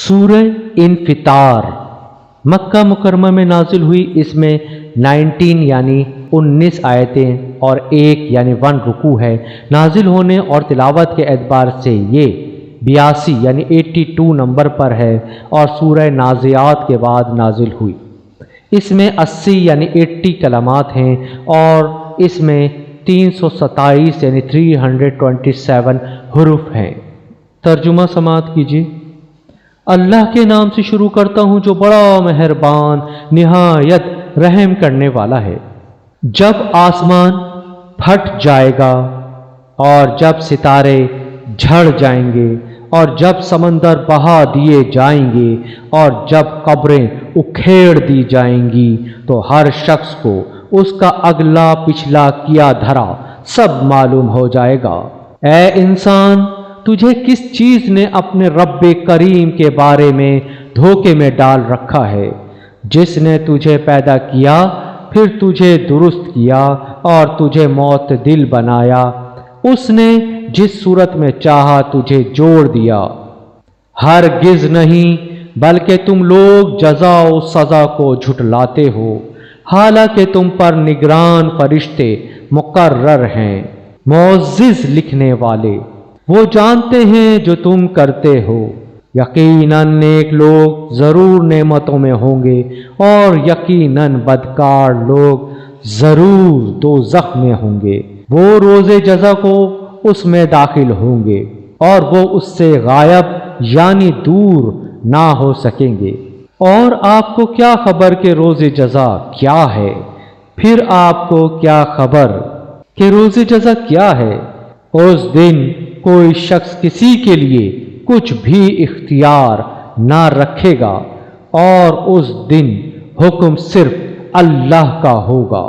سورہ انفطار مکہ مکرمہ میں نازل ہوئی۔ اس میں 19 یعنی 19 آیتیں اور 1 یعنی 1 رکوع ہے۔ نازل ہونے اور تلاوت کے اعتبار سے یہ 82 یعنی 82 نمبر پر ہے اور سورہ نازعات کے بعد نازل ہوئی۔ اس میں 80 یعنی 80 کلمات ہیں اور اس میں 327 یعنی 327 حروف ہیں۔ ترجمہ سماعت کیجیے۔ اللہ کے نام سے شروع کرتا ہوں جو بڑا مہربان نہایت رحم کرنے والا ہے۔ جب آسمان پھٹ جائے گا اور جب ستارے جھڑ جائیں گے اور جب سمندر بہا دیے جائیں گے اور جب قبریں اکھیڑ دی جائیں گی تو ہر شخص کو اس کا اگلا پچھلا کیا دھرا سب معلوم ہو جائے گا۔ اے انسان، تجھے کس چیز نے اپنے رب کریم کے بارے میں دھوکے میں ڈال رکھا ہے، جس نے تجھے پیدا کیا پھر تجھے درست کیا اور تجھے معتدل بنایا، اس نے جس صورت میں چاہا تجھے جوڑ دیا۔ ہرگز نہیں، بلکہ تم لوگ جزا و سزا کو جھٹلاتے ہو، حالانکہ تم پر نگران فرشتے مقرر ہیں، معزز لکھنے والے، وہ جانتے ہیں جو تم کرتے ہو۔ یقیناً نیک لوگ ضرور نعمتوں میں ہوں گے اور یقیناً بدکار لوگ ضرور دوزخ میں ہوں گے۔ وہ روز جزا کو اس میں داخل ہوں گے اور وہ اس سے غائب یعنی دور نہ ہو سکیں گے۔ اور آپ کو کیا خبر کہ روز جزا کیا ہے؟ پھر آپ کو کیا خبر کہ روز جزا کیا ہے؟ اس دن کوئی شخص کسی کے لیے کچھ بھی اختیار نہ رکھے گا اور اس دن حکم صرف اللہ کا ہوگا۔